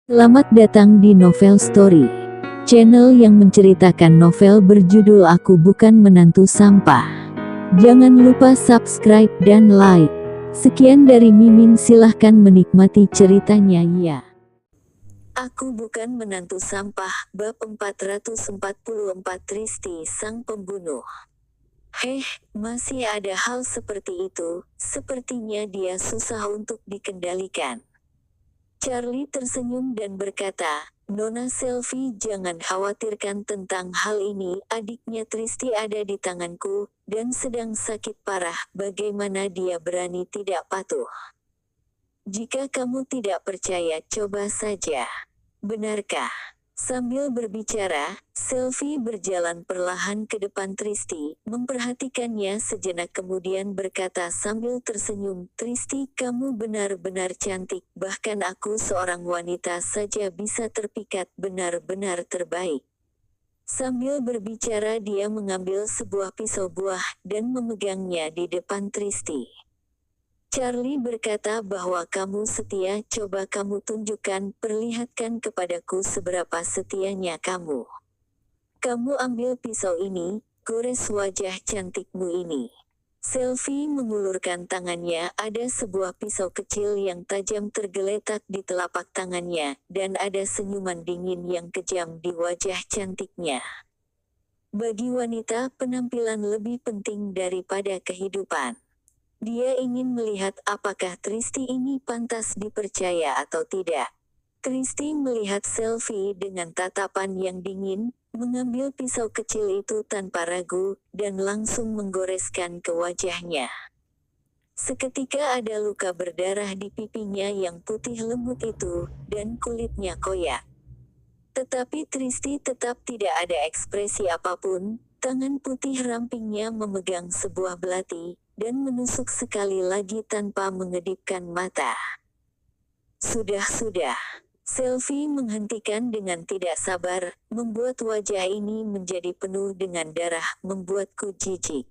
Selamat datang di Novel Story, channel yang menceritakan novel berjudul Aku Bukan Menantu Sampah. Jangan lupa subscribe dan like. Sekian dari Mimin, silahkan menikmati ceritanya ya. Aku Bukan Menantu Sampah, bab 444 Tristi Sang Pembunuh. Masih ada hal seperti itu, sepertinya dia susah untuk dikendalikan. Charlie tersenyum dan berkata, "Nona Selvi, jangan khawatirkan tentang hal ini, adiknya Tristi ada di tanganku, dan sedang sakit parah, bagaimana dia berani tidak patuh? Jika kamu tidak percaya, coba saja. Benarkah?" Sambil berbicara, Selvi berjalan perlahan ke depan Tristi, memperhatikannya sejenak kemudian berkata sambil tersenyum, "Tristi, kamu benar-benar cantik, bahkan aku seorang wanita saja bisa terpikat, benar-benar terbaik." Sambil berbicara dia mengambil sebuah pisau buah, dan memegangnya di depan Tristi. Charlie berkata bahwa kamu setia, coba kamu tunjukkan, perlihatkan kepadaku seberapa setianya kamu. Kamu ambil pisau ini, gores wajah cantikmu ini. Selvi mengulurkan tangannya, ada sebuah pisau kecil yang tajam tergeletak di telapak tangannya, dan ada senyuman dingin yang kejam di wajah cantiknya. Bagi wanita, penampilan lebih penting daripada kehidupan. Dia ingin melihat apakah Tristi ini pantas dipercaya atau tidak. Tristi melihat Selvi dengan tatapan yang dingin, mengambil pisau kecil itu tanpa ragu, dan langsung menggoreskan ke wajahnya. Seketika ada luka berdarah di pipinya yang putih lembut itu, dan kulitnya koyak. Tetapi Tristi tetap tidak ada ekspresi apapun, tangan putih rampingnya memegang sebuah belati, dan menusuk sekali lagi tanpa mengedipkan mata. Sudah. Selvi menghentikan dengan tidak sabar, membuat wajah ini menjadi penuh dengan darah, membuatku jijik.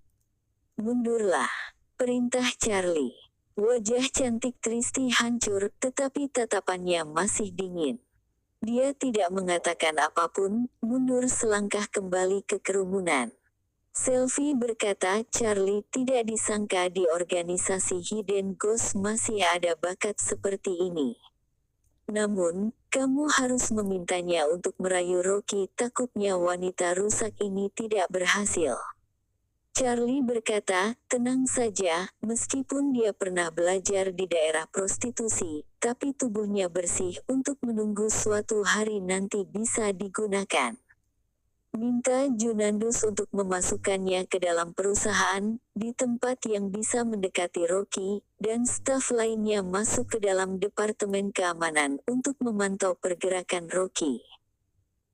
Mundurlah, perintah Charlie. Wajah cantik Tristi hancur, tetapi tatapannya masih dingin. Dia tidak mengatakan apapun, mundur selangkah kembali ke kerumunan. Selvi berkata, "Charlie, tidak disangka di organisasi Hidden Ghost masih ada bakat seperti ini. Namun, kamu harus memintanya untuk merayu Rocky, takutnya wanita rusak ini tidak berhasil." Charlie berkata, "Tenang saja, meskipun dia pernah belajar di daerah prostitusi, tapi tubuhnya bersih untuk menunggu suatu hari nanti bisa digunakan. Minta Junandus untuk memasukkannya ke dalam perusahaan, di tempat yang bisa mendekati Rocky, dan staf lainnya masuk ke dalam departemen keamanan untuk memantau pergerakan Rocky."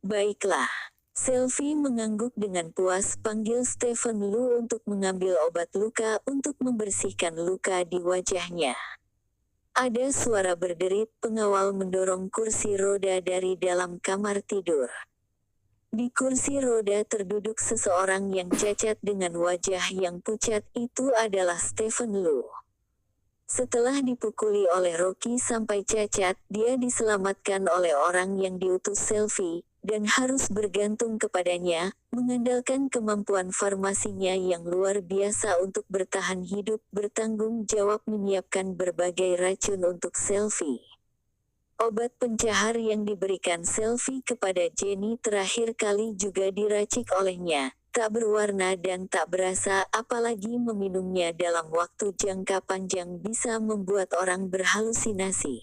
"Baiklah." Selvi mengangguk dengan puas, panggil Stephen Lu untuk mengambil obat luka untuk membersihkan luka di wajahnya. Ada suara berderit, pengawal mendorong kursi roda dari dalam kamar tidur. Di kursi roda terduduk seseorang yang cacat dengan wajah yang pucat, itu adalah Stephen Lu. Setelah dipukuli oleh Rocky sampai cacat, dia diselamatkan oleh orang yang diutus Selvi, dan harus bergantung kepadanya, mengandalkan kemampuan farmasinya yang luar biasa untuk bertahan hidup, bertanggung jawab menyiapkan berbagai racun untuk Selvi. Obat pencahar yang diberikan Selvi kepada Jenny terakhir kali juga diracik olehnya, tak berwarna dan tak berasa, apalagi meminumnya dalam waktu jangka panjang bisa membuat orang berhalusinasi.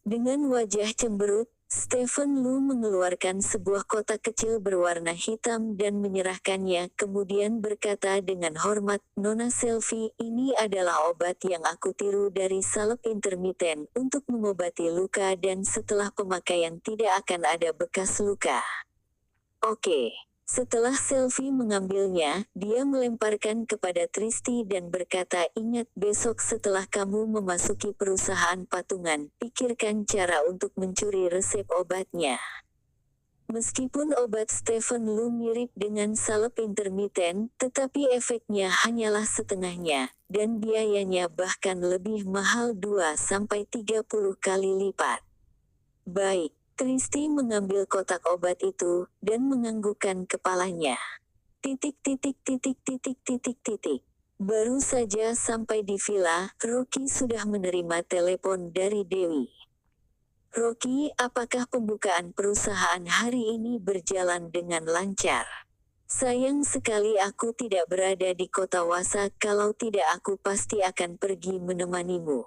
Dengan wajah cemberut, Stephen Lu mengeluarkan sebuah kotak kecil berwarna hitam dan menyerahkannya, kemudian berkata dengan hormat, "Nona Selvi, ini adalah obat yang aku tiru dari salep intermiten, untuk mengobati luka dan setelah pemakaian tidak akan ada bekas luka." "Oke." Setelah Selvi mengambilnya, dia melemparkan kepada Tristi dan berkata, "Ingat, besok setelah kamu memasuki perusahaan patungan, pikirkan cara untuk mencuri resep obatnya." Meskipun obat Stephen Lu mirip dengan salep intermiten, tetapi efeknya hanyalah setengahnya, dan biayanya bahkan lebih mahal 2-30 kali lipat. Baik, Kristi mengambil kotak obat itu, dan menganggukkan kepalanya. Titik titik titik titik titik titik. Baru saja sampai di villa, Rocky sudah menerima telepon dari Dewi. Rocky, apakah pembukaan perusahaan hari ini berjalan dengan lancar? Sayang sekali aku tidak berada di kota Wasa, kalau tidak aku pasti akan pergi menemanimu.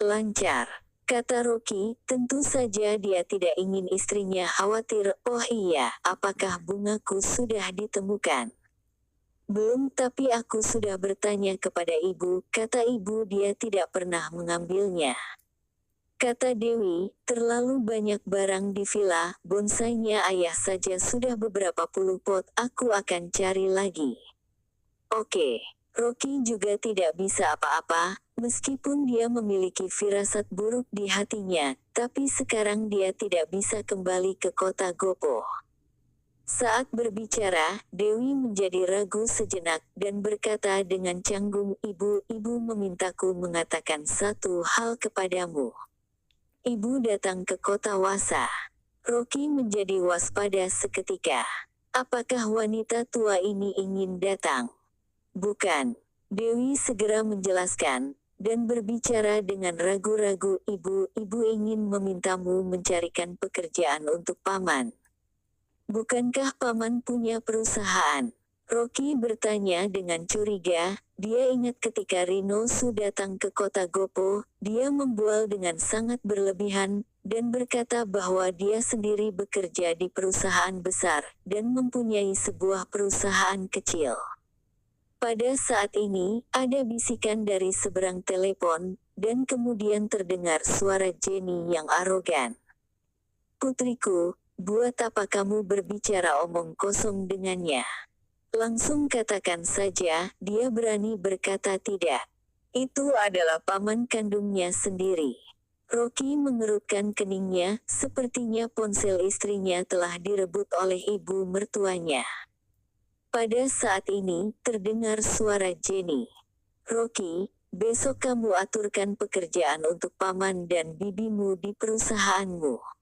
Lancar, kata Rocky, tentu saja dia tidak ingin istrinya khawatir. Oh iya, apakah bungaku sudah ditemukan? Belum, tapi aku sudah bertanya kepada ibu, kata ibu dia tidak pernah mengambilnya. Kata Dewi, terlalu banyak barang di villa, bonsainya ayah saja sudah beberapa puluh pot, aku akan cari lagi. Oke, Rocky juga tidak bisa apa-apa, meskipun dia memiliki firasat buruk di hatinya, tapi sekarang dia tidak bisa kembali ke kota Gopo. Saat berbicara, Dewi menjadi ragu sejenak, dan berkata dengan canggung, ibu memintaku mengatakan satu hal kepadamu. Ibu datang ke kota Wasa. Rocky menjadi waspada seketika. Apakah wanita tua ini ingin datang? Bukan. Dewi segera menjelaskan, dan berbicara dengan ragu-ragu, ibu ingin memintamu mencarikan pekerjaan untuk paman. Bukankah paman punya perusahaan? Rocky bertanya dengan curiga. Dia ingat ketika Rino datang ke kota Gopo, dia membual dengan sangat berlebihan, dan berkata bahwa dia sendiri bekerja di perusahaan besar, dan mempunyai sebuah perusahaan kecil. Pada saat ini, ada bisikan dari seberang telepon, dan kemudian terdengar suara Jenny yang arogan. Putriku, buat apa kamu berbicara omong kosong dengannya? Langsung katakan saja, dia berani berkata tidak. Itu adalah paman kandungnya sendiri. Rocky mengerutkan keningnya, sepertinya ponsel istrinya telah direbut oleh ibu mertuanya. Pada saat ini, terdengar suara Jenny. Rocky, besok kamu aturkan pekerjaan untuk paman dan bibimu di perusahaanmu.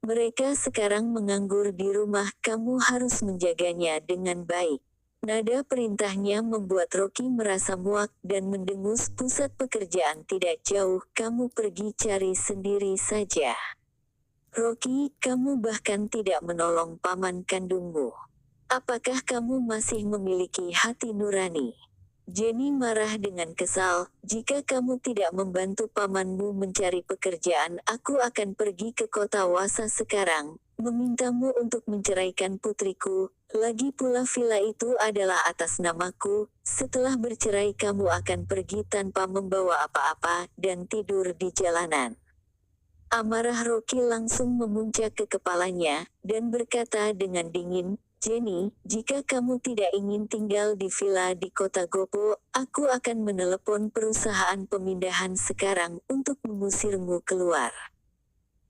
Mereka sekarang menganggur di rumah, kamu harus menjaganya dengan baik. Nada perintahnya membuat Rocky merasa muak dan mendengus. Pusat pekerjaan tidak jauh, kamu pergi cari sendiri saja. Rocky, kamu bahkan tidak menolong paman kandungmu. Apakah kamu masih memiliki hati nurani? Jenny marah dengan kesal, jika kamu tidak membantu pamanmu mencari pekerjaan, aku akan pergi ke kota Wasa sekarang, memintamu untuk menceraikan putriku, lagi pula villa itu adalah atas namaku, setelah bercerai kamu akan pergi tanpa membawa apa-apa, dan tidur di jalanan. Amarah Rocky langsung memuncak ke kepalanya, dan berkata dengan dingin, Jenny, jika kamu tidak ingin tinggal di villa di kota Gopo, aku akan menelepon perusahaan pemindahan sekarang untuk mengusirmu keluar.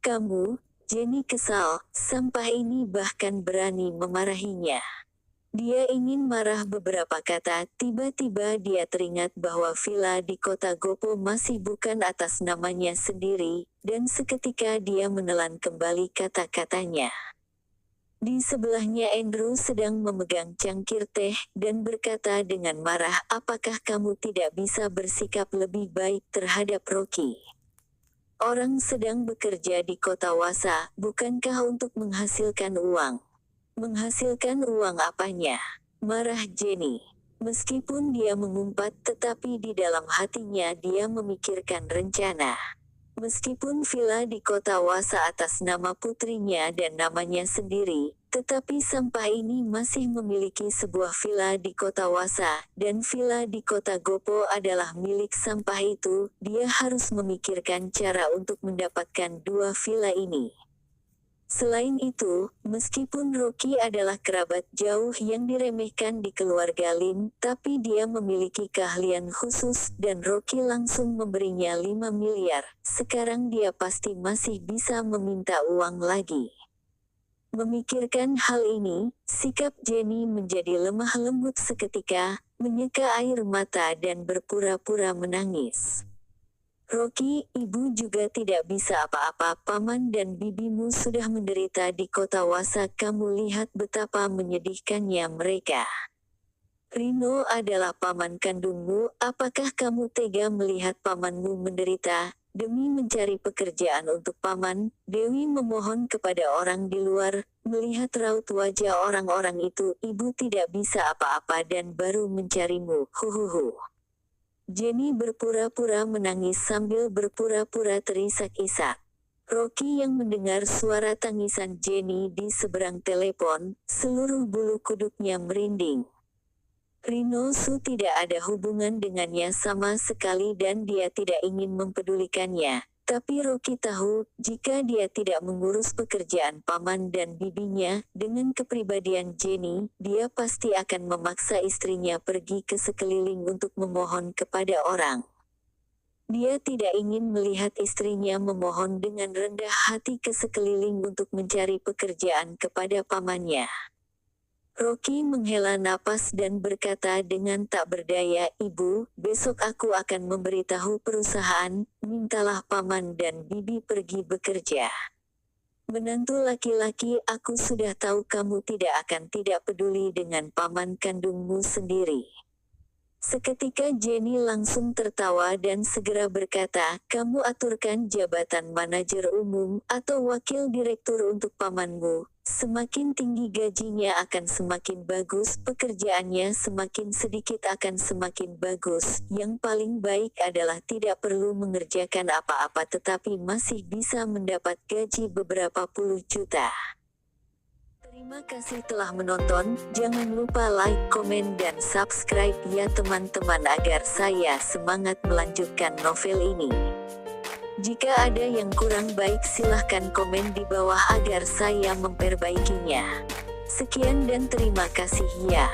Kamu, Jenny kesal, sampah ini bahkan berani memarahinya. Dia ingin marah beberapa kata, tiba-tiba dia teringat bahwa villa di kota Gopo masih bukan atas namanya sendiri, dan seketika dia menelan kembali kata-katanya. Di sebelahnya Andrew sedang memegang cangkir teh, dan berkata dengan marah, apakah kamu tidak bisa bersikap lebih baik terhadap Rocky? Orang sedang bekerja di kota Wasa, bukankah untuk menghasilkan uang? Menghasilkan uang apanya? Marah Jenny. Meskipun dia mengumpat, tetapi di dalam hatinya dia memikirkan rencana. Meskipun villa di kota Wasa atas nama putrinya dan namanya sendiri, tetapi sampah ini masih memiliki sebuah villa di kota Wasa, dan villa di kota Gopo adalah milik sampah itu. Dia harus memikirkan cara untuk mendapatkan dua villa ini. Selain itu, meskipun Rocky adalah kerabat jauh yang diremehkan di keluarga Lin, tapi dia memiliki keahlian khusus, dan Rocky langsung memberinya 5 miliar. Sekarang dia pasti masih bisa meminta uang lagi. Memikirkan hal ini, sikap Jenny menjadi lemah lembut seketika, menyeka air mata dan berpura-pura menangis. Rocky, ibu juga tidak bisa apa-apa. Paman dan bibimu sudah menderita di kota Wasa. Kamu lihat betapa menyedihkannya mereka. Rino adalah paman kandungmu. Apakah kamu tega melihat pamanmu menderita? Demi mencari pekerjaan untuk paman, Dewi memohon kepada orang di luar. Melihat raut wajah orang-orang itu, ibu tidak bisa apa-apa dan baru mencarimu. Huhuhu. Jenny berpura-pura menangis sambil berpura-pura terisak-isak. Rocky yang mendengar suara tangisan Jenny di seberang telepon, seluruh bulu kuduknya merinding. Rino Su tidak ada hubungan dengannya sama sekali dan dia tidak ingin mempedulikannya. Tapi Rocky tahu, jika dia tidak mengurus pekerjaan paman dan bibinya, dengan kepribadian Jenny, dia pasti akan memaksa istrinya pergi ke sekeliling untuk memohon kepada orang. Dia tidak ingin melihat istrinya memohon dengan rendah hati ke sekeliling untuk mencari pekerjaan kepada pamannya. Rocky menghela napas dan berkata dengan tak berdaya, "Ibu, besok aku akan memberitahu perusahaan, mintalah paman dan bibi pergi bekerja. Menantu laki-laki, aku sudah tahu kamu tidak akan tidak peduli dengan paman kandungmu sendiri." Seketika Jenny langsung tertawa dan segera berkata, "Kamu aturkan jabatan manajer umum atau wakil direktur untuk pamanmu. Semakin tinggi gajinya akan semakin bagus, pekerjaannya semakin sedikit akan semakin bagus. Yang paling baik adalah tidak perlu mengerjakan apa-apa tetapi masih bisa mendapat gaji beberapa puluh juta." Terima kasih telah menonton, jangan lupa like, komen dan subscribe ya teman-teman agar saya semangat melanjutkan novel ini. Jika ada yang kurang baik silahkan komen di bawah agar saya memperbaikinya. Sekian dan terima kasih ya.